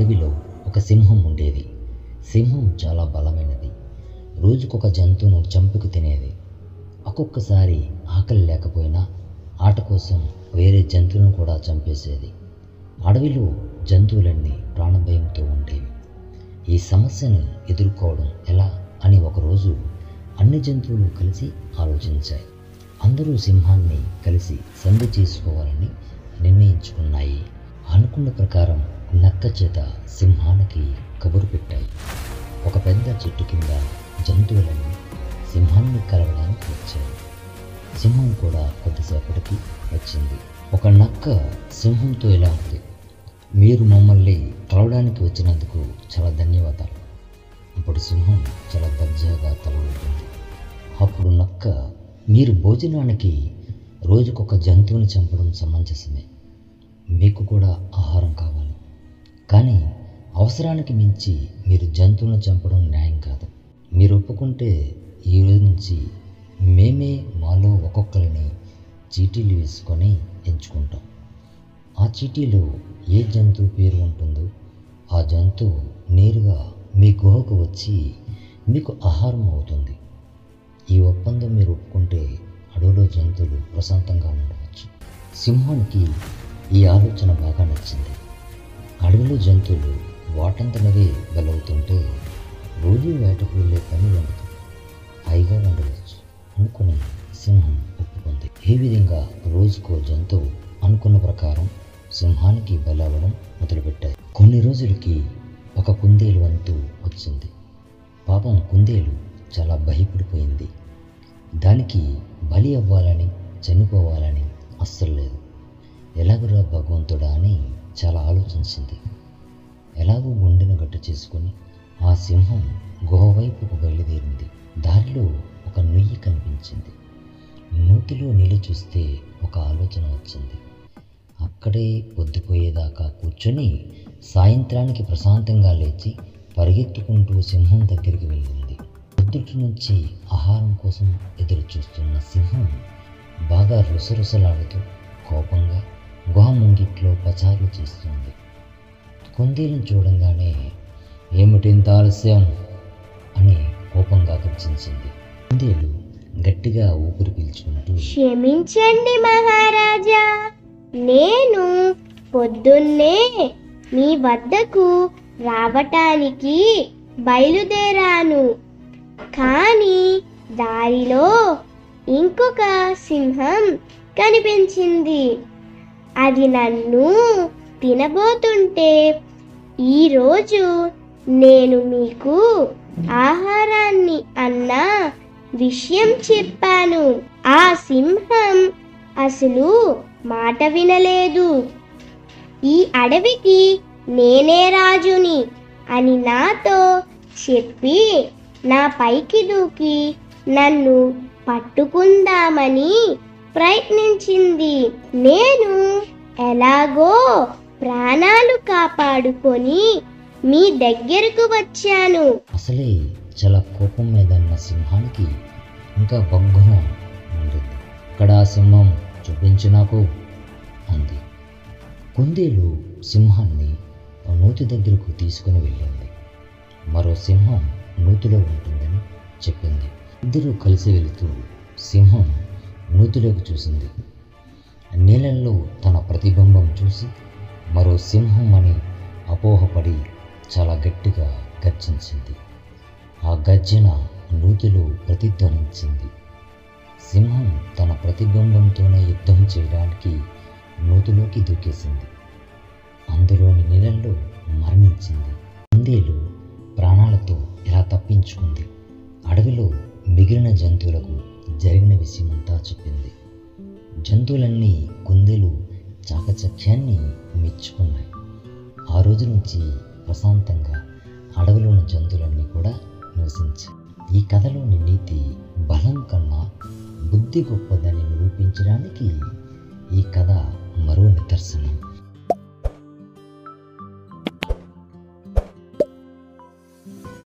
అడవిలో ఒక సింహం ఉండేది. సింహం చాలా బలమైనది. రోజుకొక జంతువును చంపుకు తినేది. ఒక్కొక్కసారి ఆకలి లేకపోయినా ఆట కోసం వేరే జంతువులను కూడా చంపేసేది. అడవిలో జంతువులన్నీ ప్రాణభయంతో ఉండేవి. ఈ సమస్యను ఎదుర్కోవడం ఎలా అని ఒకరోజు అన్ని జంతువులు కలిసి ఆలోచించాయి. అందరూ సింహాన్ని కలిసి సంధి చేసుకోవాలని నిర్ణయించుకున్నాయి. అనుకున్న ప్రకారం నక్క చేత సింహానికి కబురు పెట్టాయి. ఒక పెద్ద చెట్టు కింద జంతువులన్నీ సింహాన్ని కలవడానికి వచ్చాయి. సింహం కూడా కొద్దిసేపటికి వచ్చింది. ఒక నక్క సింహంతో ఇలా ఉంది, మీరు మమ్మల్ని కలవడానికి వచ్చినందుకు చాలా ధన్యవాదాలు. అప్పుడు సింహం చాలా దర్జాగా తల ఊపింది. అప్పుడు నక్క, మీరు భోజనానికి రోజుకొక జంతువుని చంపడం సమంజసమే. మీకు కూడా ఆహారం కావాలి, కానీ అవసరానికి మించి మీరు జంతువులను చంపడం న్యాయం కాదు. మీరు ఒప్పుకుంటే ఈ రోజు నుంచి మేమే మాలో ఒక్కొక్కరిని చీటీలు వేసుకొని ఎంచుకుంటాం. ఆ చీటీలో ఏ జంతువు పేరు ఉంటుందో ఆ జంతువు నేరుగా మీ గుహకు వచ్చి మీకు ఆహారం అవుతుంది. ఈ ఒప్పందం మీరు ఒప్పుకుంటే అడవిలో జంతువులు ప్రశాంతంగా ఉండవచ్చు. సింహానికి ఈ ఆలోచన బాగా నచ్చింది. అడవిలో జంతువులు వాటంతనవే బలవుతుంటే రోజు వేటకు వెళ్ళే పని ఉండదు, హాయిగా ఉండవచ్చు అనుకుని సింహం ఒప్పుకుంది. ఈ విధంగా రోజుకో జంతువు అనుకున్న ప్రకారం సింహానికి బలవడం మొదలుపెట్టాయి. కొన్ని రోజులకి ఒక కుందేలు వంతు వచ్చింది. పాపం కుందేలు చాలా భయపడిపోయింది. దానికి బలి అవ్వాలని చనిపోవాలని అస్సలు లేదు. ఎలాగురా భగవంతుడా అని చాలా ఆలోచించింది. ఎలాగో గుండెను గట్టు చేసుకొని ఆ సింహం గుహ వైపుకు బయలుదేరింది. దారిలో ఒక నుయ్యి కనిపించింది. నూతిలో నీళ్ళు చూస్తే ఒక ఆలోచన వచ్చింది. అక్కడే పొద్దుపోయేదాకా కూర్చొని సాయంత్రానికి ప్రశాంతంగా లేచి పరిగెత్తుకుంటూ సింహం దగ్గరికి వెళ్ళింది. పొద్దుటి నుంచి ఆహారం కోసం ఎదురు చూస్తున్న సింహం బాగా రుసరుసలాడుతూ కోపంగా గుహ ముంగిట్లో పచారులు చేస్తుంది. కుందేలును చూడంగానే ఏమిటింత ఆలస్యం అని కోపంగా గర్జించింది. కుందేలు గట్టిగా ఊపిరి పీల్చుకుంటూ, క్షమించండి మహారాజా, నేను పొద్దున్నే మీ వద్దకు రావటానికి బయలుదేరాను. కానీ దారిలో ఇంకొక సింహం కనిపించింది. అది నన్ను తినబోతుంటే ఈరోజు నేను మీకు ఆహారాన్ని అన్న విషయం చెప్పాను. ఆ సింహం అసలు మాట వినలేదు. ఈ అడవికి నేనే రాజుని అని నాతో చెప్పి నా పైకి దూకి నన్ను పట్టుకుందామని ప్రయత్నించింది. నేను ఎలాగో ప్రాణాలు కాపాడుకొని మీ దగ్గరకు వచ్చాను. అసలే చాలా కోపం మీదన్న సింహానికి ఇంకా బగ్గున ఉండింది. ఇక్కడ సింహం చూపించు నాకు అంది. కుందేలు సింహాన్ని నూతి దగ్గరకు తీసుకుని వెళ్ళింది. మరో సింహం నూతిలో ఉంటుందని చెప్పింది. ఇద్దరూ కలిసి వెళుతూ సింహం నూతిలోకి చూసింది. నీళ్ళల్లో తన ప్రతిబింబం చూసి మరో సింహం అని అపోహపడి చాలా గట్టిగా గర్జించింది. ఆ గర్జన నూతిలో ప్రతిధ్వనించింది. సింహం తన ప్రతిబింబంతోనే యుద్ధం చేయడానికి నూతిలోకి దూకేసింది. అందులోని నీళ్ళల్లో మరణించింది. కుందేలు ప్రాణాలతో ఇలా తప్పించుకుంది. అడవిలో మిగిలిన జంతువులకు జరిగిన విషయమంతా చెప్పింది. జంతువులన్నీ కుందేలు చాకచక్యాన్ని మెచ్చుకున్నాయి. ఆ రోజు నుంచి ప్రశాంతంగా అడవిలోని జంతువులన్నీ కూడా నివసించాయి. ఈ కథలోని నీతి బలం కన్నా బుద్ధి గొప్పదని నిరూపించడానికి ఈ కథ మరో నిదర్శనం.